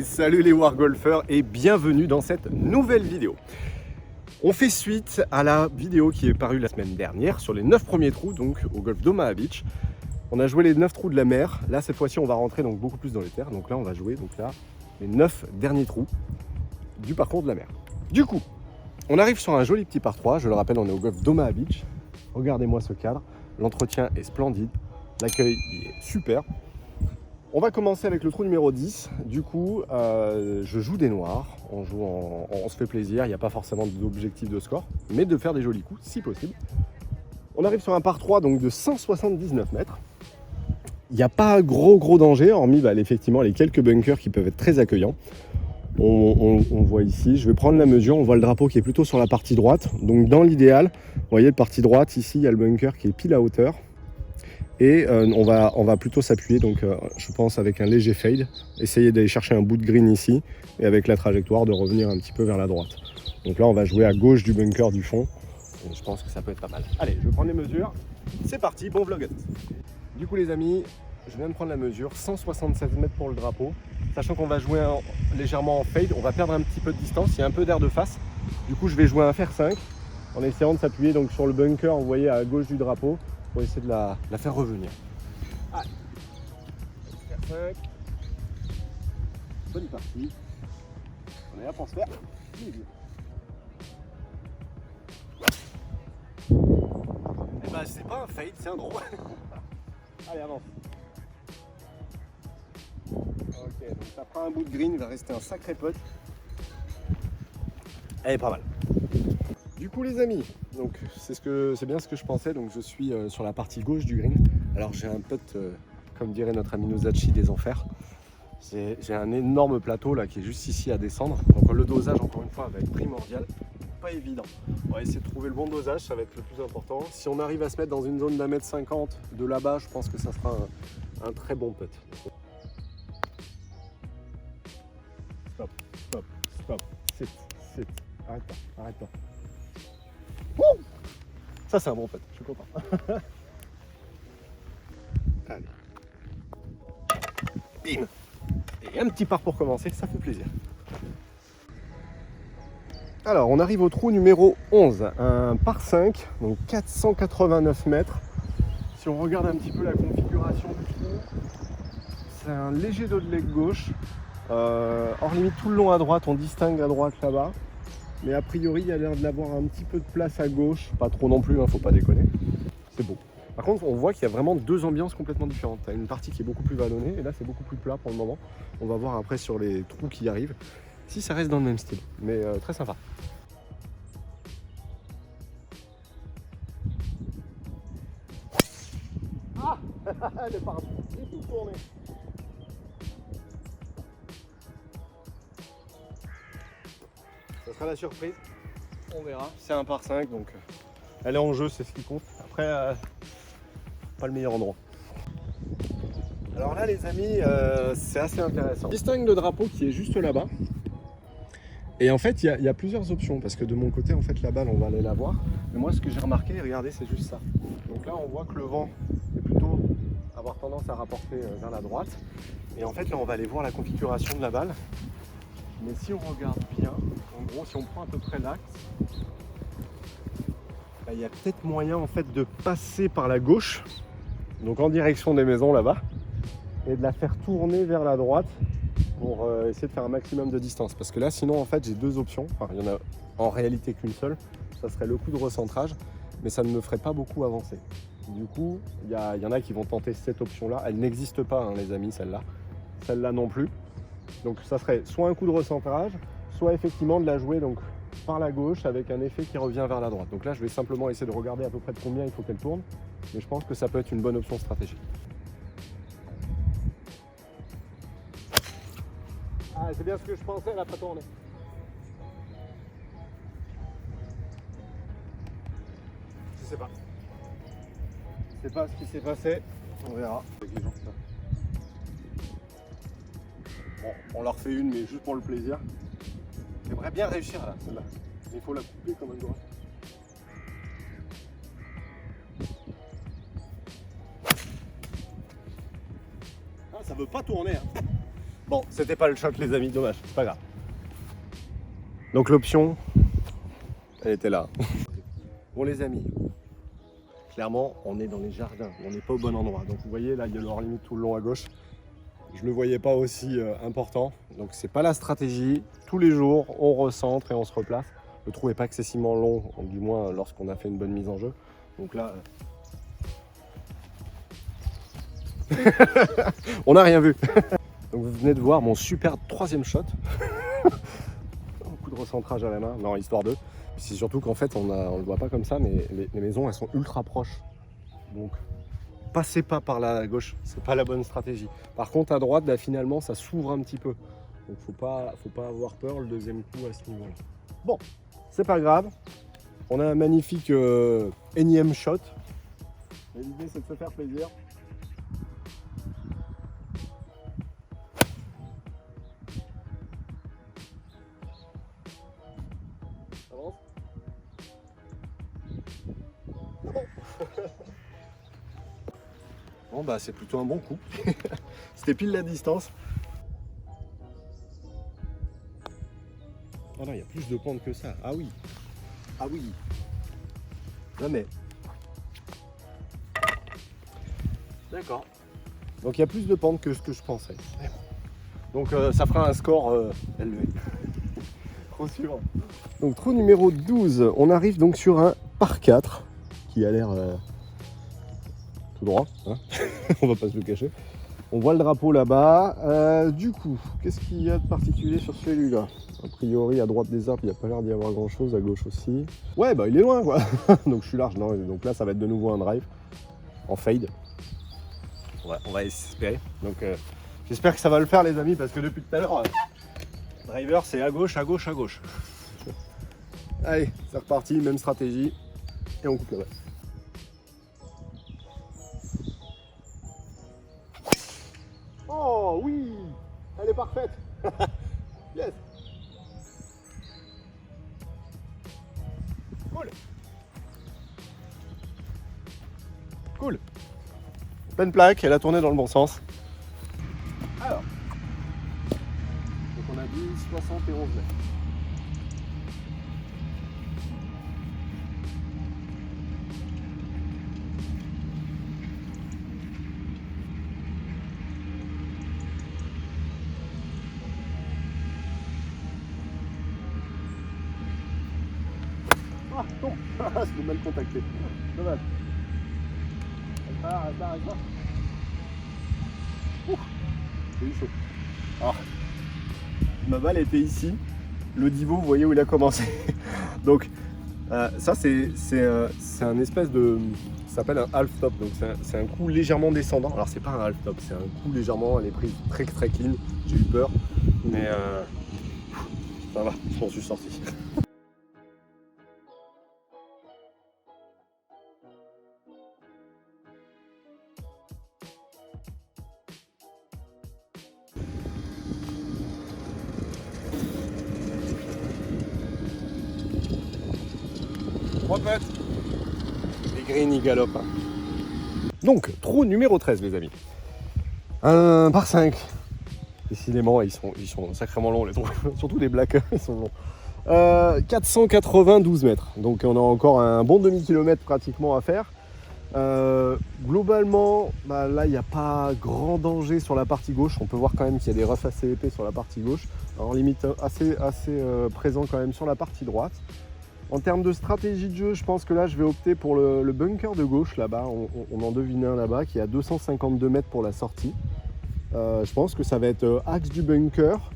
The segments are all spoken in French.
Salut les wargolfers et bienvenue dans cette nouvelle vidéo. On fait suite à la vidéo qui est parue la semaine dernière sur les 9 premiers trous donc au golf d'Omaha Beach. On a joué les 9 trous de la mer. Là cette fois-ci on va rentrer donc beaucoup plus dans les terres. Donc là on va jouer les 9 derniers trous du parcours de la mer. Du coup, on arrive sur un joli petit par 3. Je le rappelle, on est au golf d'Omaha Beach. Regardez-moi ce cadre. L'entretien est splendide. L'accueil est super. On va commencer avec le trou numéro 10. Du coup, je joue des noirs. On se fait plaisir. Il n'y a pas forcément d'objectif de score, mais de faire des jolis coups si possible. On arrive sur un par 3 donc de 179 mètres. Il n'y a pas gros danger, hormis effectivement les quelques bunkers qui peuvent être très accueillants. On voit ici, je vais prendre la mesure, on voit le drapeau qui est plutôt sur la partie droite. Donc dans l'idéal, vous voyez le partie droite, ici il y a le bunker qui est pile à hauteur. Et on va plutôt s'appuyer, donc je pense avec un léger fade, essayer d'aller chercher un bout de green ici, et avec la trajectoire de revenir un petit peu vers la droite. Donc là on va jouer à gauche du bunker du fond, et je pense que ça peut être pas mal. Allez, je vais prendre les mesures, c'est parti, bon vlog à tous. Du coup les amis, je viens de prendre la mesure, 176 mètres pour le drapeau, sachant qu'on va jouer légèrement en fade, on va perdre un petit peu de distance, il y a un peu d'air de face. Du coup je vais jouer un fer 5, en essayant de s'appuyer donc sur le bunker, vous voyez à gauche du drapeau, pour essayer de la faire revenir. Allez, faire 5. Bonne partie. On est là pour se faire plaisir. Et bah c'est pas un fade, c'est un draw. Allez, avance. Ok, donc ça prend un bout de green, il va rester un sacré putt. Elle est pas mal. Du coup les amis, donc c'est bien ce que je pensais, donc je suis sur la partie gauche du green. Alors j'ai un putt, comme dirait notre ami Nozachi, des enfers. J'ai un énorme plateau là qui est juste ici à descendre, donc le dosage encore une fois va être primordial, pas évident. On va essayer de trouver le bon dosage, ça va être le plus important. Si on arrive à se mettre dans une zone d'1m50 de là-bas, je pense que ça sera un très bon putt. Stop, sit, arrête pas. Ça c'est un bon putt, je suis content. Allez. Bim. Et un petit par pour commencer, ça fait plaisir. Alors on arrive au trou numéro 11, un par 5, donc 489 mètres. Si on regarde un petit peu la configuration du trou, c'est un léger dos de leg gauche. Hors limite tout le long à droite, on distingue à droite là-bas. Mais a priori, il y a l'air de l'avoir un petit peu de place à gauche. Pas trop non plus, faut pas déconner. C'est beau. Par contre, on voit qu'il y a vraiment deux ambiances complètement différentes. Tu as une partie qui est beaucoup plus vallonnée et là, c'est beaucoup plus plat pour le moment. On va voir après sur les trous qui arrivent si ça reste dans le même style. Mais très sympa. Ah elle est partie tout tournée. Ça sera la surprise, on verra. C'est un par 5 donc elle est en jeu, c'est ce qui compte. Après, pas le meilleur endroit. Alors là les amis, c'est assez intéressant. On distingue le drapeau qui est juste là-bas. Et en fait, il y a plusieurs options parce que de mon côté, en fait, la balle, on va aller la voir. Mais moi, ce que j'ai remarqué, regardez, c'est juste ça. Donc là, on voit que le vent est plutôt avoir tendance à rapporter vers la droite. Et en fait, là, on va aller voir la configuration de la balle. Mais si on regarde bien, en gros, si on prend à peu près l'axe, il y a peut-être moyen en fait de passer par la gauche, donc en direction des maisons là-bas, et de la faire tourner vers la droite pour essayer de faire un maximum de distance. Parce que là, sinon, en fait, j'ai deux options. Enfin, il y en a en réalité qu'une seule. Ça serait le coup de recentrage, mais ça ne me ferait pas beaucoup avancer. Du coup, il y en a qui vont tenter cette option-là. Elle n'existe pas, les amis, celle-là. Celle-là non plus. Donc ça serait soit un coup de recentrage, soit effectivement de la jouer donc par la gauche avec un effet qui revient vers la droite. Donc là je vais simplement essayer de regarder à peu près de combien il faut qu'elle tourne, mais je pense que ça peut être une bonne option stratégique. Ah c'est bien ce que je pensais, elle n'a pas tourné. Je sais pas. Je sais pas ce qui s'est passé, on verra. Avec les gens, ça. Bon, on leur refait une, mais juste pour le plaisir. J'aimerais bien réussir là, celle-là. Il faut la couper comme un doigt. Ah, ça veut pas tourner. Hein. Bon, c'était pas le shot les amis, dommage, c'est pas grave. Donc l'option, elle était là. Bon les amis, clairement on est dans les jardins, on n'est pas au bon endroit. Donc vous voyez là il y a le hors limite tout le long à gauche. Je le voyais pas aussi important. Donc c'est pas la stratégie. Tous les jours on recentre et on se replace. Le trou n'est pas excessivement long, du moins lorsqu'on a fait une bonne mise en jeu. Donc là, on n'a rien vu. Donc vous venez de voir mon super troisième shot. Un coup de recentrage à la main, non histoire de. C'est surtout qu'en fait on le voit pas comme ça, mais les maisons elles sont ultra proches. Donc passez pas par la gauche, c'est pas la bonne stratégie. Par contre à droite, là, finalement ça s'ouvre un petit peu. Donc faut pas avoir peur le deuxième coup à ce niveau-là. Bon, c'est pas grave. On a un magnifique énième shot. Et l'idée c'est de se faire plaisir. Avance. Bon bah c'est plutôt un bon coup. C'était pile la distance. Oh non, il y a plus de pente que ça. Ah oui. Ah oui. Jamais. D'accord. Donc il y a plus de pente que ce que je pensais. Donc ça fera un score élevé. Trop sûr. Donc trou numéro 12. On arrive donc sur un par 4 qui a l'air tout droit. Hein. On va pas se le cacher. On voit le drapeau là-bas. Du coup, qu'est-ce qu'il y a de particulier sur celui-là? A priori, à droite des arbres, il n'y a pas l'air d'y avoir grand-chose, à gauche aussi. Ouais, bah il est loin, quoi. Donc je suis large. Non, donc là, ça va être de nouveau un drive en fade. Ouais, on va espérer. Donc j'espère que ça va le faire, les amis, parce que depuis tout à l'heure, driver, c'est à gauche, à gauche, à gauche. Allez, c'est reparti, même stratégie. Et on coupe le reste. Oh oui, elle est parfaite. Yes. Cool. Cool. Pleine plaque, elle a tourné dans le bon sens. Alors, donc on a dit 71 mètres. Ah, non. C'était mal contacté. Dommage. Elle part. Ouh, j'ai eu chaud. Alors, ma balle était ici. Le Divo, vous voyez où il a commencé. Donc, ça, c'est un espèce de... Ça s'appelle un half top. Donc, c'est un coup légèrement descendant. Alors, c'est pas un half top, c'est un coup légèrement. Elle est prise très clean. J'ai eu peur. Mais ça va, je m'en suis sorti. Les greens ils galopent. Hein. Donc, trou numéro 13 les amis. Un par 5. Décidément, ils sont sacrément longs les trous. Surtout les blacks, ils sont longs. 492 mètres. Donc on a encore un bon demi-kilomètre pratiquement à faire. Globalement, bah, là il n'y a pas grand danger sur la partie gauche. On peut voir quand même qu'il y a des roughs assez épais sur la partie gauche. Alors limite assez présent quand même sur la partie droite. En termes de stratégie de jeu, je pense que là je vais opter pour le bunker de gauche là-bas. On en devine un là-bas qui est à 252 mètres pour la sortie. Je pense que ça va être axe du bunker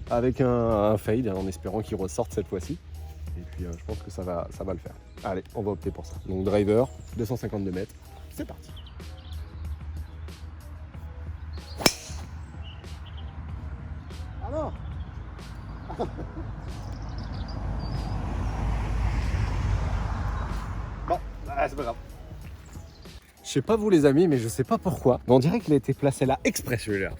avec un fade en espérant qu'il ressorte cette fois-ci. Et puis je pense que ça va le faire. Allez, on va opter pour ça. Donc driver, 252 mètres, c'est parti. Alors bon, c'est pas grave. Je sais pas vous les amis, mais je sais pas pourquoi. Mais on dirait qu'il a été placé là exprès celui-là.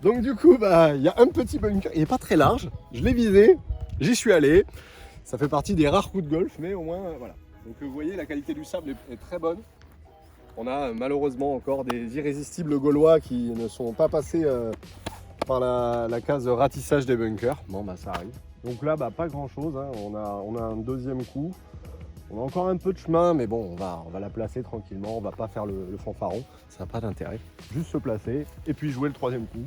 Donc du coup, bah, il y a un petit bunker. Il est pas très large. Je l'ai visé. J'y suis allé. Ça fait partie des rares coups de golf, mais au moins, voilà. Donc vous voyez, la qualité du sable est très bonne. On a malheureusement encore des irrésistibles gaulois qui ne sont pas passés par la case ratissage des bunkers. Bon bah ça arrive. Donc là bah pas grand chose, hein. On a un deuxième coup. On a encore un peu de chemin, mais bon, on va la placer tranquillement, on va pas faire le fanfaron, ça n'a pas d'intérêt. Juste se placer et puis jouer le troisième coup.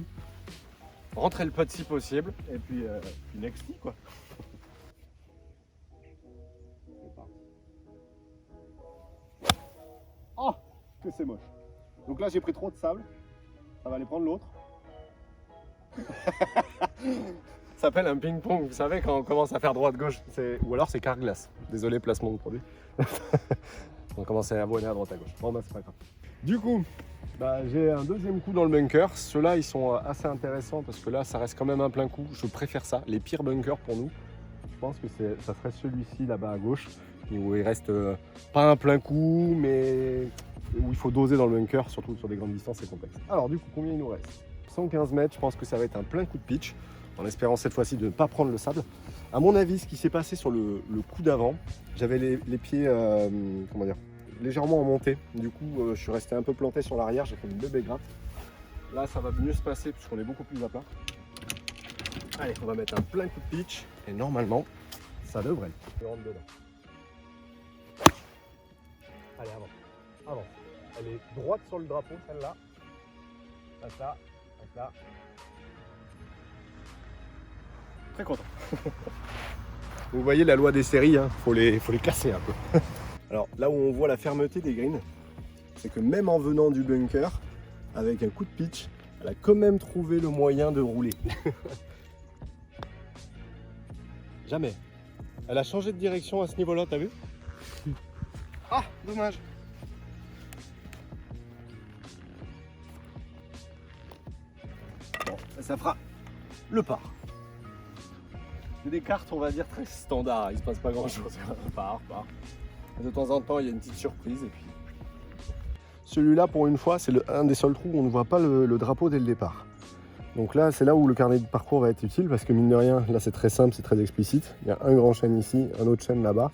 Rentrer le putt si possible, et puis next tee quoi. Oh, que c'est moche. Donc là j'ai pris trop de sable, ça va aller prendre l'autre. Ça s'appelle un ping-pong, vous savez quand on commence à faire droite-gauche, ou alors c'est carglass. Désolé, placement de produit. On commence à abonner à droite à gauche. Bon bah c'est pas grave. Du coup, bah, j'ai un deuxième coup dans le bunker. Ceux-là ils sont assez intéressants parce que là ça reste quand même un plein coup. Je préfère ça, les pires bunkers pour nous. Je pense que ça serait celui-ci là-bas à gauche, où il reste pas un plein coup, mais où il faut doser dans le bunker, surtout sur des grandes distances, c'est complexe. Alors du coup, combien il nous reste? 115 mètres, je pense que ça va être un plein coup de pitch, en espérant cette fois-ci de ne pas prendre le sable. À mon avis, ce qui s'est passé sur le coup d'avant, j'avais les pieds comment dire, légèrement en montée. Du coup, je suis resté un peu planté sur l'arrière, j'ai fait une bébé gratte. Là, ça va mieux se passer puisqu'on est beaucoup plus à plat. Allez, on va mettre un plein coup de pitch et normalement, ça devrait. Je rentre dedans. Allez, avance. Avance. Elle est droite sur le drapeau, celle-là. Là. Très content. Vous voyez la loi des séries, hein, faut les casser un peu. Alors là où on voit la fermeté des greens, c'est que même en venant du bunker, avec un coup de pitch, elle a quand même trouvé le moyen de rouler. Jamais. Elle a changé de direction à ce niveau-là, t'as vu? Ah, dommage. Bon, ça fera le par. C'est des cartes, on va dire, très standards. Il se passe pas grand-chose. Par. De temps en temps, il y a une petite surprise. Et puis... Celui-là, pour une fois, c'est un des seuls trous où on ne voit pas le drapeau dès le départ. Donc là, c'est là où le carnet de parcours va être utile parce que mine de rien, là c'est très simple, c'est très explicite. Il y a un grand chêne ici, un autre chêne là-bas.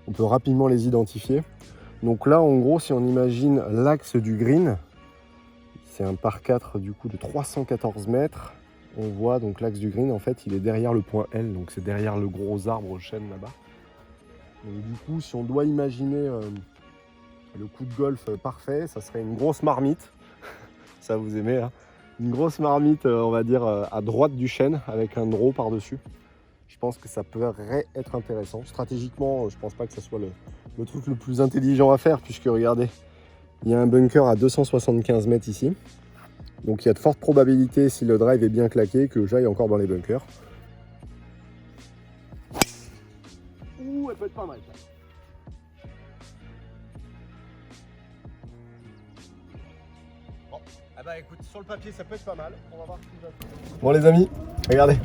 On peut rapidement les identifier. Donc là, en gros, si on imagine l'axe du green, c'est un par 4 du coup de 314 mètres. On voit donc l'axe du green, en fait, il est derrière le point L, donc c'est derrière le gros arbre chêne là-bas. Donc du coup, si on doit imaginer le coup de golf parfait, ça serait une grosse marmite. Ça vous aimez, hein? Une grosse marmite, on va dire, à droite du chêne, avec un draw par-dessus. Je pense que ça pourrait être intéressant. Stratégiquement, je pense pas que ce soit le truc le plus intelligent à faire, puisque regardez, il y a un bunker à 275 mètres ici. Donc il y a de fortes probabilités, si le drive est bien claqué, que j'aille encore dans les bunkers. Ouh, elle peut être pas mal. Bon, ah bah écoute, sur le papier ça peut être pas mal. On va voir ce qu'il va faire. Bon les amis, regardez,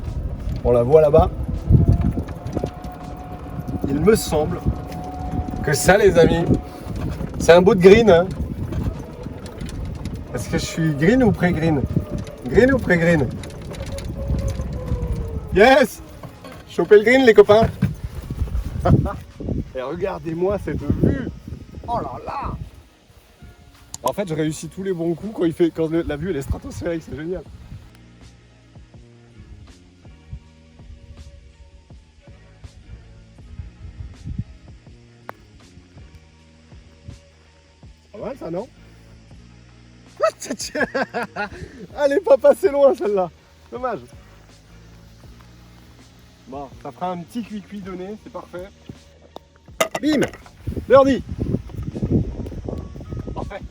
on la voit là-bas. Il me semble que ça les amis, c'est un bout de green. Hein. Est-ce que je suis green ou pré-green? Green ou pré-green? Yes! Chopez le green les copains. Et regardez-moi cette vue. Oh là là. En fait je réussis tous les bons coups quand la vue elle est stratosphérique, c'est génial. Pas mal ça non? Elle est pas passée loin celle-là. Dommage. Bon, ça fera un petit cuit donné, c'est parfait. Bim! Birdie! Parfait.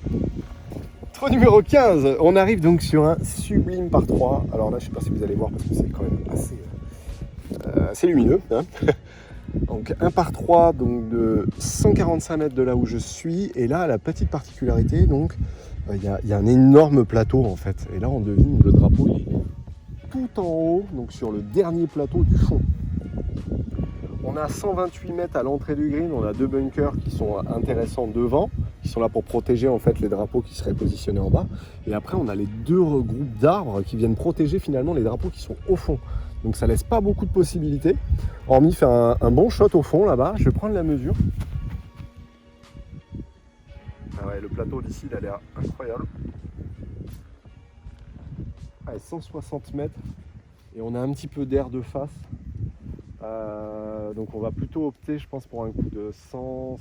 Trou numéro 15. On arrive donc sur un sublime par 3. Alors là, je sais pas si vous allez voir parce que c'est quand même assez lumineux. Hein. Donc un par 3 donc de 145 mètres de là où je suis. Et là, la petite particularité, donc, il y a un énorme plateau en fait. Et là, on devine le drapeau, il est tout en haut, donc sur le dernier plateau du fond. On a 128 mètres à l'entrée du green, on a deux bunkers qui sont intéressants devant, qui sont là pour protéger en fait les drapeaux qui seraient positionnés en bas. Et après on a les deux groupes d'arbres qui viennent protéger finalement les drapeaux qui sont au fond. Donc ça laisse pas beaucoup de possibilités, hormis faire un bon shot au fond là-bas. Je vais prendre la mesure. Ah ouais, le plateau d'ici il a l'air incroyable. Ouais, 160 mètres et on a un petit peu d'air de face. Donc on va plutôt opter, je pense, pour un coup de 100,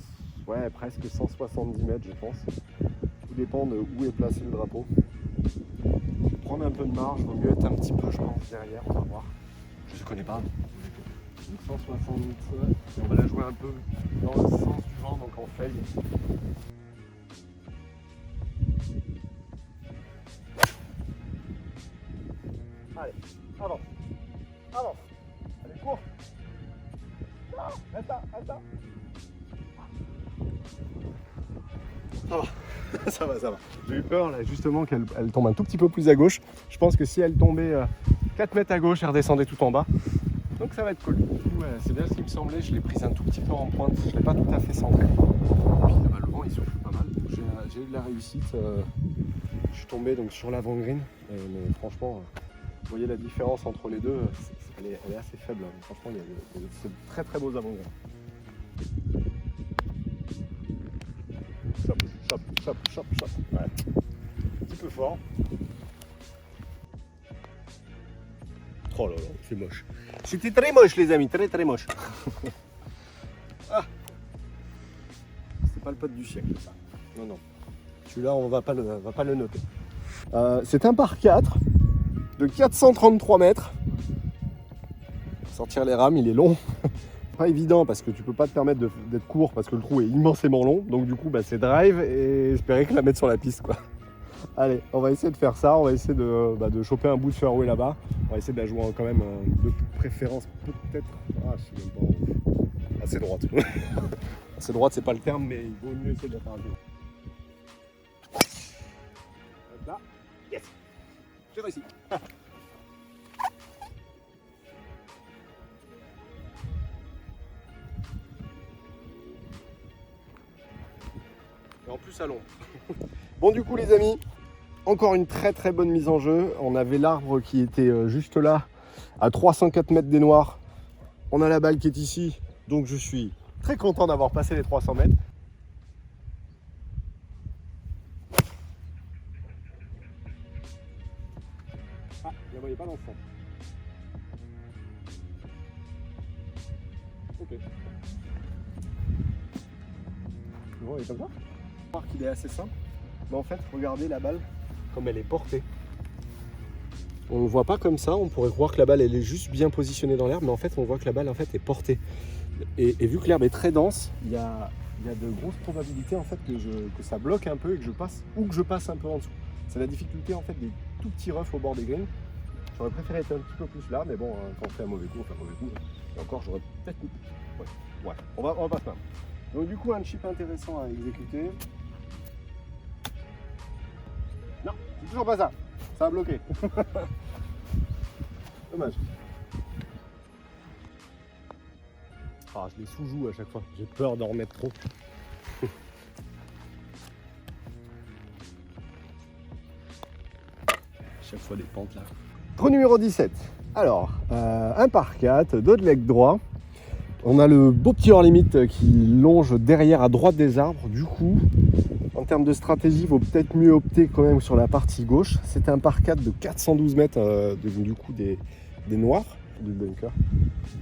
ouais, presque 170 mètres, je pense. Tout dépend de où est placé le drapeau. Prendre un peu de marge, vaut mieux être un petit peu, je pense, derrière, on va voir. Je ne connais pas. Donc 160, et on va la jouer un peu dans le sens du vent, donc en fade. Allez, avance, avance. Allez, cours. Reste là, reste là. Ça va, ça va, ça va. J'ai eu peur là justement qu'elle tombe un tout petit peu plus à gauche. Je pense que si elle tombait 4 mètres à gauche, elle redescendait tout en bas. Donc ça va être cool. Ouais, c'est bien ce qui me semblait, je l'ai prise un tout petit peu en pointe, je ne l'ai pas tout à fait centrée. Et puis le vent il souffle pas mal. J'ai eu de la réussite. Je suis tombé donc sur l'avant-green. Mais franchement, vous voyez la différence entre les deux, elle est assez faible. Franchement, il y a de très très beaux avant-greens. Chop. Ouais. Un petit peu fort. Oh là là, c'est moche. C'était très moche les amis, très très moche. Ah. C'est pas le pote du siècle ça. Non. Celui-là on va pas le noter. C'est un par 4 de 433 mètres. Sortir les rames, il est long. Pas évident parce que tu peux pas te permettre d'être court parce que le trou est immensément long. Donc du coup c'est drive et espérer que la mettre sur la piste quoi. Allez, on va essayer de faire ça, on va essayer de choper un bout de fairway là-bas. On va essayer de la jouer quand même de préférence peut-être. Ah, je sais même pas. Assez droite. Assez droite, c'est pas le terme, mais il vaut mieux essayer de la faire un peu. Là, yes, j'ai réussi. Et en plus à long. Bon du coup les amis, encore une très très bonne mise en jeu. On avait l'arbre qui était juste là, à 304 mètres des noirs. On a la balle qui est ici, donc je suis très content d'avoir passé les 300 mètres. Ah, je la voyais pas dans le fond. Ok. Bon, il est comme ça. Je crois qu'il est assez simple. Mais en fait, regardez la balle comme elle est portée. On ne voit pas comme ça, on pourrait croire que la balle elle est juste bien positionnée dans l'herbe, mais en fait on voit que la balle en fait est portée. Et vu que l'herbe est très dense, il y a de grosses probabilités en fait que ça bloque un peu et que je passe ou que je passe un peu en dessous. C'est la difficulté en fait des tout petits roughs au bord des greens. J'aurais préféré être un petit peu plus là, mais bon, quand on fait un mauvais coup, on fait un mauvais coup. Et encore, j'aurais peut-être. Ouais, on va pas se plaindre. Donc du coup, un chip intéressant à exécuter. Non, c'est toujours pas ça. Ça a bloqué. Dommage. Ah, je les sous-joue à chaque fois. J'ai peur d'en remettre trop. Chaque fois des pentes là. Trou numéro 17. Alors, un par 4, dos de leg droit. On a le beau petit hors limite qui longe derrière à droite des arbres. Du coup, en termes de stratégie, il vaut peut-être mieux opter quand même sur la partie gauche. C'est un par 4 de 412 mètres du coup des noirs du bunker.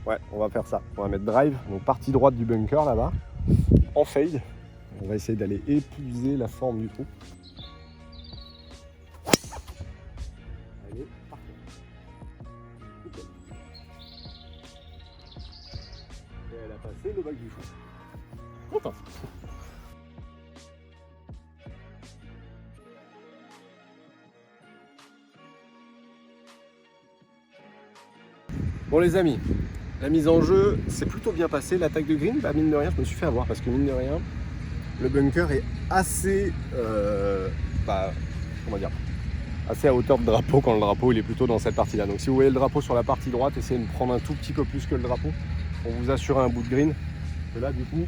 Ouais, on va faire ça. On va mettre drive, donc partie droite du bunker là-bas, en fade. On va essayer d'aller épouser la forme du trou. Allez, parfait. Nickel. Et elle a passé le bac du fond. Content. Bon les amis, la mise en jeu s'est plutôt bien passée. L'attaque de green, bah, mine de rien, je me suis fait avoir parce que mine de rien, le bunker est assez, comment dire, assez à hauteur de drapeau quand le drapeau il est plutôt dans cette partie-là. Donc si vous voyez le drapeau sur la partie droite, essayez de prendre un tout petit peu plus que le drapeau pour vous assurer un bout de green. Et là du coup,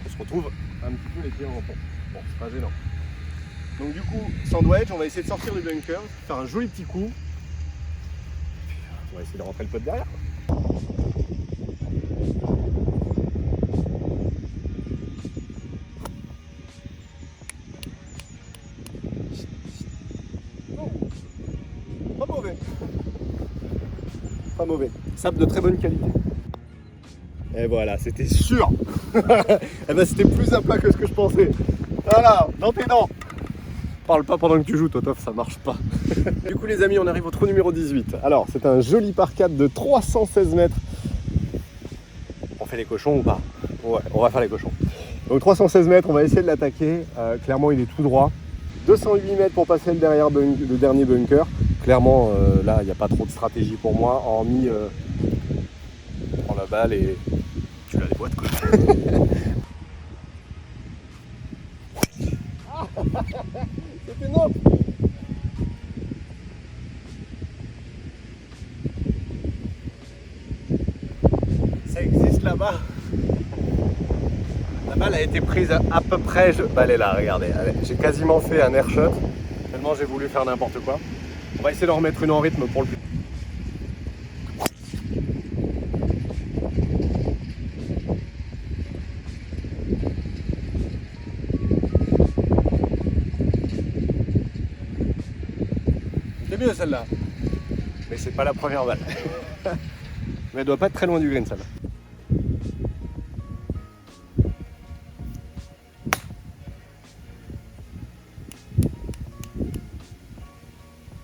on se retrouve un petit peu les pieds en fond. Bon, c'est pas gênant. Donc du coup, sandwich, on va essayer de sortir du bunker, faire un joli petit coup. On va essayer de rentrer le pot derrière. Oh, pas mauvais. pas mauvais. Sable de très bonne qualité. Et voilà, c'était sûr. Et ben c'était plus à plat que ce que je pensais. Voilà, dans tes dents. Parle pas pendant que tu joues, Totof, ça marche pas. Du coup les amis, on arrive au trou numéro 18. Alors, c'est un joli par 4 de 316 mètres. On fait les cochons ou pas? Ouais, on va faire les cochons. Donc 316 mètres, on va essayer de l'attaquer. Clairement, il est tout droit. 208 mètres pour passer le dernier bunker. Clairement, là, il n'y a pas trop de stratégie pour moi, hormis tu prends la balle et tu la déboîtes, quoi. C'est énorme. Ça existe là-bas. La balle a été prise à peu près. Bah, elle est là, regardez. J'ai quasiment fait un air shot. Tellement j'ai voulu faire n'importe quoi. On va essayer d'en remettre une en rythme pour le plus. C'est mieux celle-là. Mais c'est pas la première balle. Mais elle doit pas être très loin du green celle-là.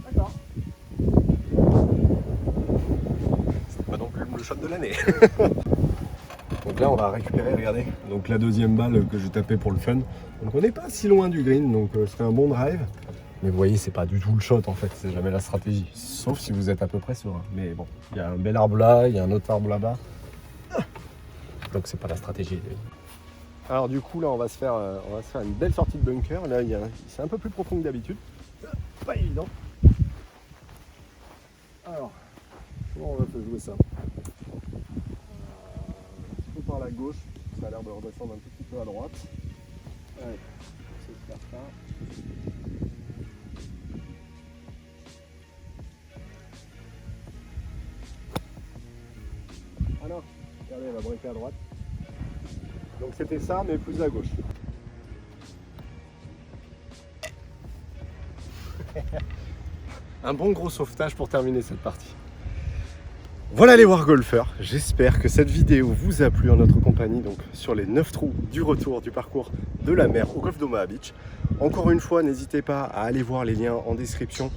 D'accord. C'est pas non plus le shot de l'année. Donc là on va récupérer, regardez, donc la deuxième balle que j'ai tapée pour le fun. Donc on n'est pas si loin du green, donc c'est un bon drive. Mais vous voyez, c'est pas du tout le shot en fait, c'est jamais la stratégie. Sauf si vous êtes à peu près serein. Mais bon, il y a un bel arbre là, il y a un autre arbre là-bas. Donc c'est pas la stratégie. Alors du coup là on va se faire une belle sortie de bunker. Là c'est un peu plus profond que d'habitude. Pas évident. Alors, comment on va se jouer ça? Un petit peu par la gauche, ça a l'air de redescendre un tout petit peu à droite. Allez, on va essayer de faire ça. Alors, regardez, elle va breaker à droite. Donc c'était ça, mais plus à gauche. Un bon gros sauvetage pour terminer cette partie. Voilà les Wargolfers, j'espère que cette vidéo vous a plu en notre compagnie, donc sur les 9 trous du retour du parcours de la mer au golfe d'Omaha Beach. Encore une fois, n'hésitez pas à aller voir les liens en description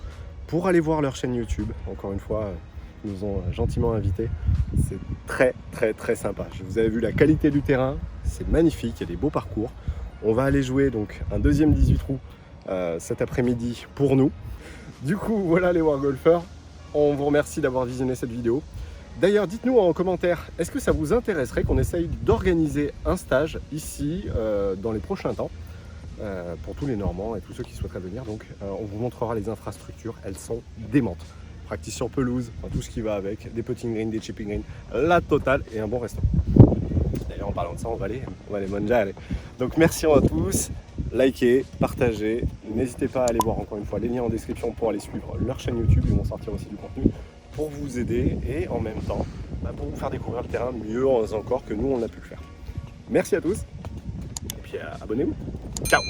pour aller voir leur chaîne YouTube. Encore une fois, ils nous ont gentiment invités. C'est très sympa. Vous avez vu la qualité du terrain, c'est magnifique, il y a des beaux parcours. On va aller jouer donc un deuxième 18 trous cet après-midi pour nous. Du coup, voilà les Wargolfers, on vous remercie d'avoir visionné cette vidéo. D'ailleurs, dites-nous en commentaire, est-ce que ça vous intéresserait qu'on essaye d'organiser un stage ici dans les prochains temps pour tous les Normands et tous ceux qui souhaiteraient venir. Donc on vous montrera les infrastructures, elles sont démentes. Practice sur pelouse, enfin, tout ce qui va avec, des putting greens, des chipping greens, la totale et un bon resto. D'ailleurs en parlant de ça, on va aller manger. Donc merci à tous, likez, partagez, n'hésitez pas à aller voir encore une fois les liens en description pour aller suivre leur chaîne YouTube, ils vont sortir aussi du contenu pour vous aider et en même temps pour vous faire découvrir le terrain mieux encore que nous on a pu le faire. Merci à tous et puis abonnez-vous. Ciao.